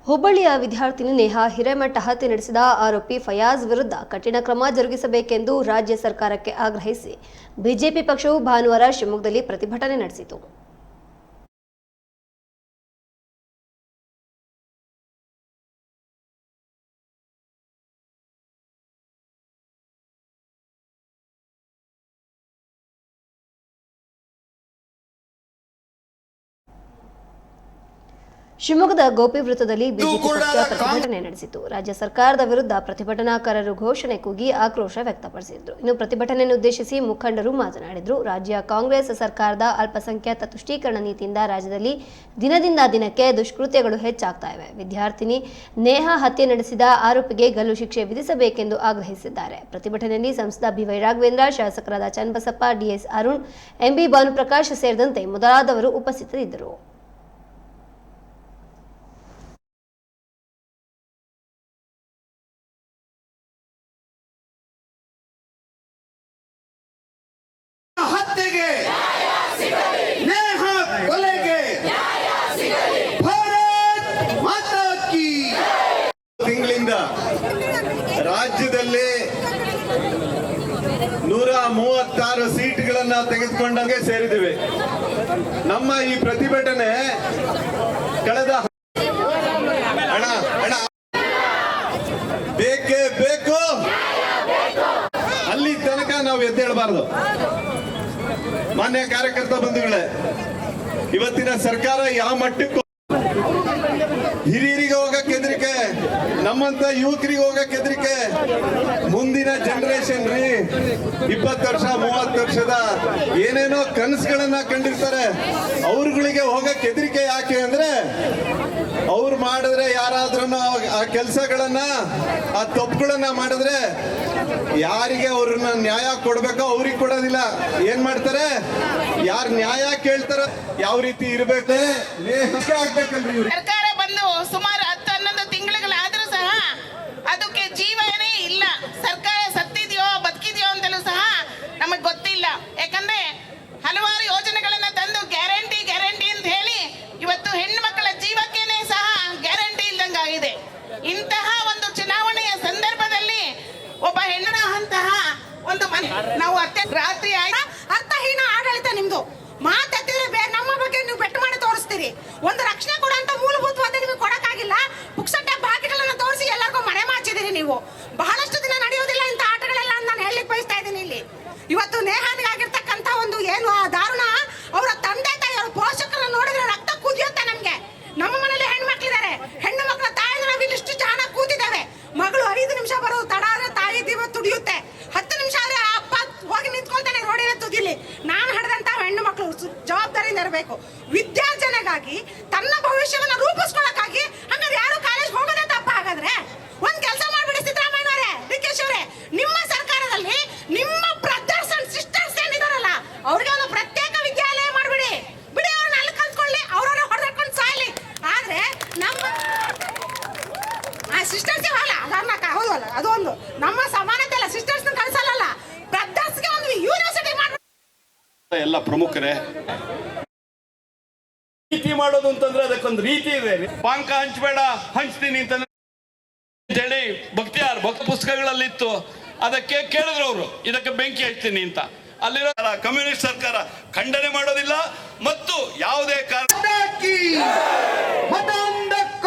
ಹುಬ್ಬಳ್ಳಿಯ ವಿದ್ಯಾರ್ಥಿನಿ ನೇಹಾ ಹಿರೇಮಠ ಹತ್ಯೆ ನಡೆಸಿದ ಆರೋಪಿ ಫಯಾಜ್ ವಿರುದ್ಧ ಕಠಿಣ ಕ್ರಮ ಜರುಗಿಸಬೇಕೆಂದು ರಾಜ್ಯ ಸರ್ಕಾರಕ್ಕೆ ಆಗ್ರಹಿಸಿ ಬಿಜೆಪಿ ಪಕ್ಷವು ಭಾನುವಾರ ಶಿವಮೊಗ್ಗದಲ್ಲಿ ಪ್ರತಿಭಟನೆ ನಡೆಸಿತು. ಶಿವಮೊಗ್ಗದ ಗೋಪಿ ವೃತ್ತದಲ್ಲಿ ಬಿಜೆಪಿ ಪಕ್ಷ ಪ್ರತಿಭಟನೆ ನಡೆಸಿತು. ರಾಜ್ಯ ಸರ್ಕಾರದ ವಿರುದ್ಧ ಪ್ರತಿಭಟನಾಕಾರರು ಘೋಷಣೆ ಕೂಗಿ ಆಕ್ರೋಶ ವ್ಯಕ್ತಪಡಿಸಿದರು. ಇನ್ನು ಪ್ರತಿಭಟನೆಯನ್ನು ಉದ್ದೇಶಿಸಿ ಮುಖಂಡರು ಮಾತನಾಡಿದರು. ರಾಜ್ಯ ಕಾಂಗ್ರೆಸ್ ಸರ್ಕಾರದ ಅಲ್ಪಸಂಖ್ಯಾತ ತುಷ್ಟೀಕರಣ ನೀತಿಯಿಂದ ರಾಜ್ಯದಲ್ಲಿ ದಿನದಿಂದ ದಿನಕ್ಕೆ ದುಷ್ಕೃತ್ಯಗಳು ಹೆಚ್ಚಾಗ್ತಾ ಇವೆ. ವಿದ್ಯಾರ್ಥಿನಿ ನೇಹಾ ಹತ್ಯೆ ನಡೆಸಿದ ಆರೋಪಿಗೆ ಗಲ್ಲು ಶಿಕ್ಷೆ ವಿಧಿಸಬೇಕೆಂದು ಆಗ್ರಹಿಸಿದ್ದಾರೆ. ಪ್ರತಿಭಟನೆಯಲ್ಲಿ ಸಂಸದ ಬಿ.ವೈ. ರಾಘವೇಂದ್ರ, ಶಾಸಕರಾದ ಚನ್ನಬಸಪ್ಪ, ಡಿ.ಎಸ್. ಅರುಣ್, ಎಂ.ಬಿ. ಭಾನುಪ್ರಕಾಶ್ ಸೇರಿದಂತೆ ಮೊದಲಾದವರು ಉಪಸ್ಥಿತರಿದ್ದರು. ಹತ್ಯೆಗೆ ನೇಹಾ ಕೊಲೆಗೆ ಭಾರತ್ ಮಾತಾ ಕಿ. ತಿಂಗಳಿಂದ ರಾಜ್ಯದಲ್ಲಿ 136 ಸೀಟ್ಗಳನ್ನ ತೆಗೆದುಕೊಂಡಂಗೆ ಸೇರಿದ್ದೇವೆ. ನಮ್ಮ ಈ ಪ್ರತಿಭಟನೆ ಕಳೆದ ಬೇಕೇ ಬೇಕು, ಅಲ್ಲಿ ತನಕ ನಾವು ಎದ್ದೇಳಬಾರದು. ಮಾನ್ಯ ಕಾರ್ಯಕರ್ತ ಬಂಧುಗಳೇ, ಇವತ್ತಿನ ಸರ್ಕಾರ ಯಾವ ಮಟ್ಟಕ್ಕೂ ಹಿರಿಯರಿಗೆ ಹೋಗಕ್ಕೆ ಹೆದರಿಕೆ, ನಮ್ಮಂತ ಯುವಕರಿಗೆ ಹೋಗಕ್ಕೆ ಹೆದರಿಕೆ. ಮುಂದಿನ ಜನರೇಷನ್ ರೀ 20 ವರ್ಷ 30 ವರ್ಷದ ಏನೇನೋ ಕನಸುಗಳನ್ನ ಕಂಡಿರ್ತಾರೆ. ಅವ್ರಗಳಿಗೆ ಹೋಗಕ್ಕೆ ಹೆದರಿಕೆ ಯಾಕೆ ಅಂದ್ರೆ, ಅವ್ರು ಮಾಡಿದ್ರೆ ಯಾರಾದ್ರೂ ಆ ಕೆಲಸಗಳನ್ನ ಆ ತಪ್ಪುಗಳನ್ನ ಮಾಡಿದ್ರೆ ಯಾರಿಗೆ ಅವ್ರನ್ನ ನ್ಯಾಯ ಕೊಡ್ಬೇಕೋ ಅವ್ರಿಗೆ ಕೊಡೋದಿಲ್ಲ. ಏನ್ ಮಾಡ್ತಾರೆ, ಯಾರು ನ್ಯಾಯ ಕೇಳ್ತಾರ ಯಾವ ರೀತಿ ಇರ್ಬೇಕು ಆಗ್ಬೇಕಲ್ರಿ. ಸರ್ಕಾರ ಬಂದು ಸುಮಾರು 10-11 ತಿಂಗಳುಗಳಾದ್ರೂ ಸಹ ಅದಕ್ಕೆ ಜೀವನೇ ಇಲ್ಲ. ಸರ್ಕಾರ ಸತ್ತಿದೆಯೋ ಬದುಕಿದೆಯೋ ಅಂತಲೂ ಸಹ ನಮಗೆ ಗೊತ್ತಿಲ್ಲ. ಯಾಕಂದ್ರೆ ಹಲವಾರು ಯೋಜನೆಗಳನ್ನ ತಂದು ಗ್ಯಾರಂಟಿ ಅಂತ ಹೇಳಿ ಇವತ್ತು ಹೆಣ್ಣು ಮಕ್ಕಳ ಜೀವಕ್ಕೇನೆ ಸಹ ಗ್ಯಾರಂಟಿ ಇಲ್ದಂಗಾಗಿದೆ. ಇಂತಹ ಒಂದು ಚುನಾವಣೆಯ ಸಂದರ್ಭದಲ್ಲಿ ಒಬ್ಬ ಹೆಣ್ಣಿನ ಅಂತಹ ಒಂದು ನಾವು ರಾತ್ರಿ ಅರ್ಥಹೀನ ಆಡಳಿತ ನಿಮ್ದು. ಮಾತಾಡ್ತಿದ್ರೆ ಬೇರೆ ನಮ್ಮ ಬಗ್ಗೆ ನೀವು ಬೆಟ್ಟು ಮಾಡಿ ತೋರಿಸ್ತೀರಿ. ಒಂದು ರಕ್ಷಣೆ ಕೊಡುವಂತ ಮೂಲಭೂತವಾದ ನಿಮಗೆ ಕೊಡಕ್ಕಾಗಿಲ್ಲ. ಪುಕ್ಸಟ್ಟೆ ಬಾಕಿಗಳನ್ನ ತೋರಿಸಿ ಎಲ್ಲರಿಗೂ ಮನೆ ಮಾಚಿದಿರಿ. ನೀವು ಬಹಳಷ್ಟು ದಿನ ನಡೆಯೋದಿಲ್ಲ ಇಂಥ ಆಟಗಳೆಲ್ಲ ಅಂತ ನಾನು ಹೇಳಲಿಕ್ಕೆ ಬಯಸ್ತಾ ಇದ್ದೀನಿ. ಇಲ್ಲಿ ಇವತ್ತು ನೇಹಾನಿಗಾಗಿರ್ತಕ್ಕಂಥ ಒಂದು ಏನು ದಾರುಣ, ಅವರ ತಂದೆ ತಾಯಿಯವರು ಪೋಷಕರನ್ನ ನೋಡಿದ್ರೆ ರಕ್ತ ಕುದಿಯುತ್ತೆ ನಮ್ಗೆ. ನಮ್ಮ ಮನೇಲಿ ಹೆಣ್ಮಕ್ಳಿದ್ದಾರೆ, ಹೆಣ್ಣು ಮಕ್ಕಳ ತಾಯಿ ನಾವು ಇಲ್ಲಿಷ್ಟು ಜನ ಕೂತಿದ್ದೇವೆ. ಮಗಳು 5 ನಿಮಿಷ ಬರೋದು ತಡ ಆದ್ರೆ ತಾಯಿ ದೀವ ತುಡಿಯುತ್ತೆ. 10 ನಿಮಿಷ ಆದ್ರೆ ಅಪ್ಪ ಹೋಗಿ ನಿಂತ್ಕೊಳ್ತಾನೆ ರೋಡಿನ ತುದಿಲಿ. ನಾನು ಹಡೆದಂತ ಹೆಣ್ಣು ಮಕ್ಕಳು ಜವಾಬ್ದಾರಿಯಿಂದ ಇರಬೇಕು. ವಿದ್ಯಾರ್ಜನೆಗಾಗಿ ತನ್ನ ಭವಿಷ್ಯವನ್ನ ರೂಪಿಸ್ಕೊಳ್ಳಕ್ಕಾಗಿ ಹಂಗಾದ್ರೆ ಯಾರು ಕಾಲೇಜ್ ಹೋಗೋದೇ ತಪ್ಪ. ಹಾಗಾದ್ರೆ ಒಂದ್ ಕೆಲಸ ಮಾಡ್ಬಿಡಿ ಸಿದ್ದರಾಮಯ್ಯನವರೇ, ಡಿಕೆಶಿ ಅವರೇ, ನಿಮ್ಮ ಸರ್ಕಾರದಲ್ಲಿ ನಿಮ್ಮ ಬ್ರದರ್ಸ್ ಅಂಡ್ ಸಿಸ್ಟರ್ಸ್ ಏನಿದಾರಲ್ಲ ಅವ್ರಿಗೆ ಒಂದು ಪ್ರತ್ಯೇಕ ವಿದ್ಯಾಲಯ ಮಾಡ್ಬಿಡಿ. ಬಿಡಿ, ಅವ್ರನ್ನ ಅಲ್ಲಿ ಕಲ್ತ್ಕೊಳ್ಳಿ, ಅವ್ರವ್ರ ಹೊಡೆದಾಡ್ಕೊಂಡು ಸಾಯ್ಲಿ. ಆದ್ರೆ ನಮ್ಮ ಸಿಸ್ಟರ್ಸ್ ಇರಲ್ಲ, ಅದನ್ನ ಹೌದಲ್ಲ, ಅದು ಒಂದು ನಮ್ಮ ಸಮಾನತೆ ಅಲ್ಲ. ಸಿಸ್ಟರ್ಸ್ ಕಳ್ಸಲ್ಲ, ಬ್ರದರ್ಸ್ಗೆ ಒಂದು ಯೂನಿವರ್ಸಿಟಿ ಮಾಡ್ಬಿಡಿ. ಎಲ್ಲ ಪ್ರಮುಖರೇ, ರೀತಿ ಮಾಡೋದು ಅಂತಂದ್ರೆ ಅದಕ್ಕೊಂದು ರೀತಿ ಇದೆ. ಪಾಂಕ ಹಂಚ್ಬೇಡ, ಹಂಚ್ತೀನಿ ಅಂತಂದ್ರೆ ಹೇಳಿ ಭಕ್ತಿಯಾರ್ ಭಕ್ತ ಪುಸ್ತಕಗಳಲ್ಲಿತ್ತು. ಅದಕ್ಕೆ ಕೇಳಿದ್ರು ಅವರು, ಇದಕ್ಕೆ ಬೆಂಕಿ ಹಚ್ತೀನಿ ಅಂತ. ಅಲ್ಲಿರೋ ಕಮ್ಯುನಿಸ್ಟ್ ಸರ್ಕಾರ ಖಂಡನೆ ಮಾಡೋದಿಲ್ಲ ಮತ್ತು ಯಾವುದೇ ಕಾರಣ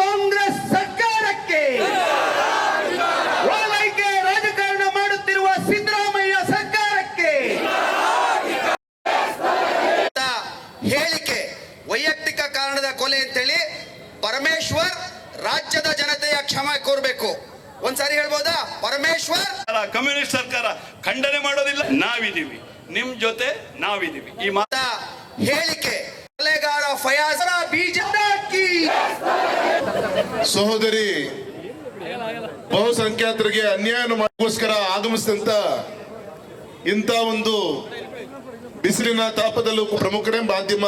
ಕಾಂಗ್ರೆಸ್ ಸರ್ಕಾರಕ್ಕೆ ಓಲೈಕೆ ರಾಜಕಾರಣ ಮಾಡುತ್ತಿರುವ ಸಿದ್ದರಾಮಯ್ಯ ಸರ್ಕಾರಕ್ಕೆ ಹೇಳಿಕೆ ವೈಯಕ್ತಿಕ ಕಾರಣದ ಕೊಲೆ ಅಂತೇಳಿ ಪರಮೇಶ್ವರ್ ರಾಜ್ಯದ ಜನತೆಯ ಕ್ಷಮೆ ಕೋರಬೇಕು. ಒಂದ್ಸಾರಿ ಹೇಳ್ಬೋದಾ? ಪರಮೇಶ್ವರ್ ಕಮ್ಯುನಿಸ್ಟ್ ಸರ್ಕಾರ ಖಂಡನೆ ಮಾಡೋದಿಲ್ಲ. ನಾವಿದೀವಿ, ನಿಮ್ ಜೊತೆ ನಾವಿದೀವಿ. ಈ ಹೇಳಿಕೆ ಕೊಲೆಗಾರ ಫಯಾಜ್ ಬಿಜೆಪಿ ಸಹೋದರಿ ಬಹುಸಂಖ್ಯಾತರಿಗೆ ಅನ್ಯಾಯ ಮಾಡೋಸ್ಕರ ಆಗಮಿಸಿದಂತ ಇಂಥ ಒಂದು ಬಿಸಿಲಿನ ತಾಪದಲ್ಲೂ ಪ್ರಮುಖರೇ, ಮಾಧ್ಯಮ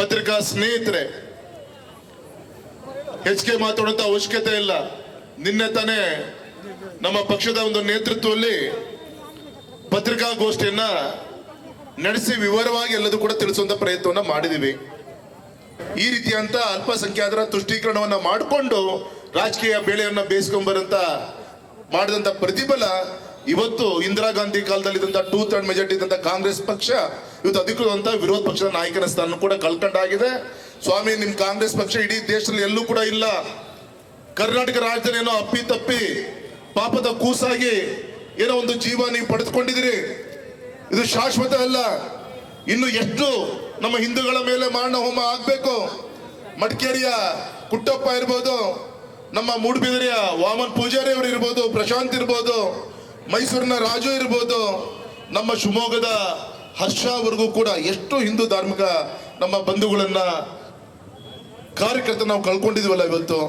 ಪತ್ರಿಕಾ ಸ್ನೇಹಿತರೆ, ಹೆಚ್ಚಿಗೆ ಮಾತಾಡುವಂತ ಅವಶ್ಯಕತೆ ಇಲ್ಲ. ನಿನ್ನೆ ತಾನೇ ನಮ್ಮ ಪಕ್ಷದ ಒಂದು ನೇತೃತ್ವದಲ್ಲಿ ಪತ್ರಿಕಾಗೋಷ್ಠಿಯನ್ನ ನಡೆಸಿ ವಿವರವಾಗಿ ಎಲ್ಲದೂ ಕೂಡ ತಿಳಿಸುವಂತ ಪ್ರಯತ್ನವನ್ನ ಮಾಡಿದೀವಿ. ಈ ರೀತಿಯಂತ ಅಲ್ಪಸಂಖ್ಯಾತರ ತುಷ್ಟೀಕರಣವನ್ನ ಮಾಡಿಕೊಂಡು ರಾಜಕೀಯ ಬೇಳೆಯನ್ನ ಬೇಯಿಸ್ಕೊಂಬರಂತ ಮಾಡಿದಂತ ಪ್ರತಿಫಲ ಇವತ್ತು ಇಂದಿರಾ ಗಾಂಧಿ ಕಾಲದಲ್ಲಿ ಇದ್ದಂತ 2/3 ಮೆಜಾರಿಟಿ ಇದ್ದಂತ ಕಾಂಗ್ರೆಸ್ ಪಕ್ಷ ಇವತ್ತು ಅಧಿಕೃತವಂತ ವಿರೋಧ ಪಕ್ಷದ ನಾಯಕನ ಸ್ಥಾನ ಕೂಡ ಕಳ್ಕೊಂಡಾಗಿದೆ. ಸ್ವಾಮಿ, ನಿಮ್ ಕಾಂಗ್ರೆಸ್ ಪಕ್ಷ ಇಡೀ ದೇಶದಲ್ಲಿ ಎಲ್ಲೂ ಕೂಡ ಇಲ್ಲ. ಕರ್ನಾಟಕ ರಾಜ್ಯದಲ್ಲಿ ಏನೋ ಅಪ್ಪಿ ತಪ್ಪಿ ಪಾಪದ ಕೂಸಾಗಿ ಏನೋ ಒಂದು ಜೀವ ನೀವು ಪಡೆದುಕೊಂಡಿದ್ದೀರಿ. ಇದು ಶಾಶ್ವತ ಅಲ್ಲ. ಇನ್ನು ಎಷ್ಟು ನಮ್ಮ ಹಿಂದೂಗಳ ಮೇಲೆ ಮಾರಣ ಹೋಮ ಆಗ್ಬೇಕು? ಮಡಿಕೇರಿಯ ಕುಟ್ಟಪ್ಪ ಇರ್ಬೋದು, ನಮ್ಮ ಮೂಡುಬಿದಿರೆಯ ವಾಮನ್ ಪೂಜಾರಿ ಅವರು ಇರ್ಬೋದು, ಪ್ರಶಾಂತ್ ಇರ್ಬೋದು, ಮೈಸೂರಿನ ರಾಜು ಇರ್ಬೋದು, ನಮ್ಮ ಶಿವಮೊಗ್ಗದ ಹರ್ಷವರೆಗೂ ಕೂಡ ಎಷ್ಟು ಹಿಂದೂ ಧಾರ್ಮಿಕ ನಮ್ಮ ಬಂಧುಗಳನ್ನ ಕಾರ್ಯಕರ್ತ ನಾವು ಕಳ್ಕೊಂಡಿದ್ವಲ್ಲ ಇವತ್ತು.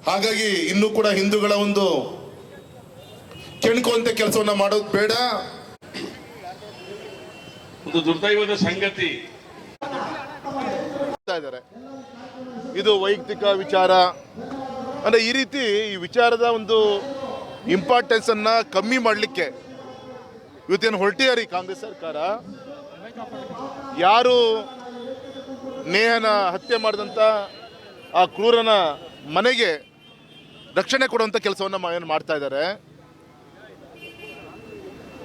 ಹಾಗಾಗಿ ಇನ್ನೂ ಕೂಡ ಹಿಂದೂಗಳ ಒಂದು ಕೆಣಕುವಂತ ಕೆಲಸವನ್ನ ಮಾಡೋದು ಬೇಡ. ಒಂದು ದುರ್ದೈವದ ಸಂಗತಿ ಇದು ವೈಯಕ್ತಿಕ ವಿಚಾರ ಅಂದ್ರೆ ಈ ರೀತಿ ಈ ವಿಚಾರದ ಒಂದು ಇಂಪಾರ್ಟೆನ್ಸ್ ಅನ್ನ ಕಮ್ಮಿ ಮಾಡಲಿಕ್ಕೆ ಇವತ್ತೇನು ಹೊರಟಿದ್ದಾರೆ ಈ ಕಾಂಗ್ರೆಸ್ ಸರ್ಕಾರ. ಯಾರು ನೇಹನ ಹತ್ಯೆ ಮಾಡಿದಂಥ ಆ ಕ್ರೂರನ ಮನೆಗೆ ರಕ್ಷಣೆ ಕೊಡುವಂಥ ಕೆಲಸವನ್ನು ಏನು ಮಾಡ್ತಾ ಇದ್ದಾರೆ.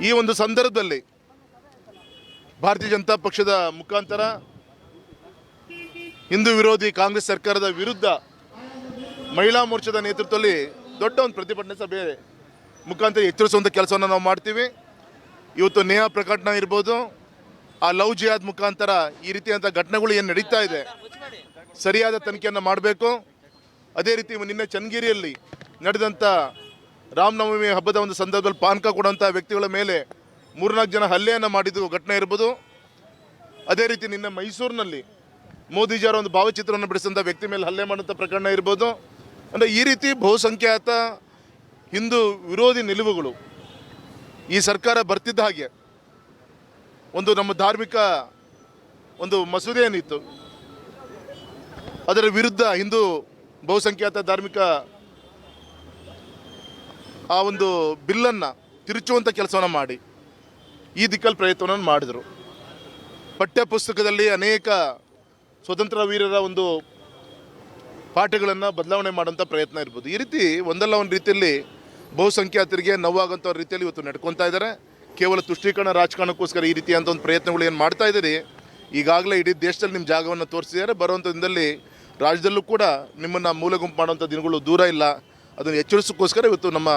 ಈ ಒಂದು ಸಂದರ್ಭದಲ್ಲಿ ಭಾರತೀಯ ಜನತಾ ಪಕ್ಷದ ಮುಖಾಂತರ ಹಿಂದೂ ವಿರೋಧಿ ಕಾಂಗ್ರೆಸ್ ಸರ್ಕಾರದ ವಿರುದ್ಧ ಮಹಿಳಾ ಮೋರ್ಚಾದ ನೇತೃತ್ವದಲ್ಲಿ ದೊಡ್ಡ ಒಂದು ಪ್ರತಿಭಟನೆ ಸಭೆ ಮುಖಾಂತರ ಎಚ್ಚರಿಸುವಂಥ ಕೆಲಸವನ್ನು ನಾವು ಮಾಡ್ತೀವಿ. ಇವತ್ತು ನೇಹಾ ಪ್ರಕರಣ ಇರ್ಬೋದು, ಆ ಲವ್ ಜಿಹಾದ್ ಮುಖಾಂತರ ಈ ರೀತಿಯಾದಂಥ ಘಟನೆಗಳು ಏನು ನಡೀತಾ ಇದೆ ಸರಿಯಾದ ತನಿಖೆಯನ್ನು ಮಾಡಬೇಕು. ಅದೇ ರೀತಿ ನಿನ್ನೆ ಚನ್ನಗಿರಿಯಲ್ಲಿ ನಡೆದಂಥ ರಾಮನವಮಿ ಹಬ್ಬದ ಒಂದು ಸಂದರ್ಭದಲ್ಲಿ ಪಾನಕ ಕೊಡುವಂಥ ವ್ಯಕ್ತಿಗಳ ಮೇಲೆ 3-4 ಜನ ಹಲ್ಲೆಯನ್ನು ಮಾಡಿದ್ದು ಘಟನೆ ಇರ್ಬೋದು. ಅದೇ ರೀತಿ ನಿನ್ನೆ ಮೈಸೂರಿನಲ್ಲಿ ಮೋದಿಜಿಯವರ ಒಂದು ಭಾವಚಿತ್ರವನ್ನು ಬಿಡಿಸಿದಂಥ ವ್ಯಕ್ತಿ ಮೇಲೆ ಹಲ್ಲೆ ಮಾಡುವಂಥ ಪ್ರಕರಣ ಇರ್ಬೋದು. ಅಂದರೆ ಈ ರೀತಿ ಬಹುಸಂಖ್ಯಾತ ಹಿಂದೂ ವಿರೋಧಿ ನಿಲುವುಗಳು ಈ ಸರ್ಕಾರ ಬರ್ತಿದ್ದ ಹಾಗೆ ಒಂದು ನಮ್ಮ ಧಾರ್ಮಿಕ ಒಂದು ಮಸೂದೆ ಏನಿತ್ತು ಅದರ ವಿರುದ್ಧ ಹಿಂದೂ ಬಹುಸಂಖ್ಯಾತ ಧಾರ್ಮಿಕ ಆ ಒಂದು ಬಿಲ್ಲನ್ನು ತಿರುಚುವಂಥ ಕೆಲಸವನ್ನು ಮಾಡಿ ಈ ದಿಕ್ಕಲ್ಲಿ ಪ್ರಯತ್ನವನ್ನು ಮಾಡಿದರು. ಪಠ್ಯ ಪುಸ್ತಕದಲ್ಲಿ ಅನೇಕ ಸ್ವತಂತ್ರ ವೀರರ ಒಂದು ಪಾಠಗಳನ್ನು ಬದಲಾವಣೆ ಮಾಡುವಂಥ ಪ್ರಯತ್ನ ಇರ್ಬೋದು. ಈ ರೀತಿ ಒಂದಲ್ಲ ಒಂದು ರೀತಿಯಲ್ಲಿ ಬಹುಸಂಖ್ಯಾತರಿಗೆ ನೋವಾಗುವಂಥ ರೀತಿಯಲ್ಲಿ ಇವತ್ತು ನಡ್ಕೊತಾ ಇದ್ದಾರೆ. ಕೇವಲ ತುಷ್ಟೀಕರಣ ರಾಜಕಾರಣಕ್ಕೋಸ್ಕರ ಈ ರೀತಿಯಂಥ ಒಂದು ಪ್ರಯತ್ನಗಳು ಏನು ಮಾಡ್ತಾ ಇದ್ದೀರಿ, ಈಗಾಗಲೇ ಇಡೀ ದೇಶದಲ್ಲಿ ನಿಮ್ಮ ಜಾಗವನ್ನು ತೋರಿಸಿದ್ದಾರೆ. ಬರುವಂಥ ದಿನದಲ್ಲಿ ರಾಜ್ಯದಲ್ಲೂ ಕೂಡ ನಿಮ್ಮನ್ನು ಮೂಲೆ ಗುಂಪು ಮಾಡುವಂಥ ದಿನಗಳು ದೂರ ಇಲ್ಲ. ಅದನ್ನು ಎಚ್ಚರಿಸೋಕ್ಕೋಸ್ಕರ ಇವತ್ತು ನಮ್ಮ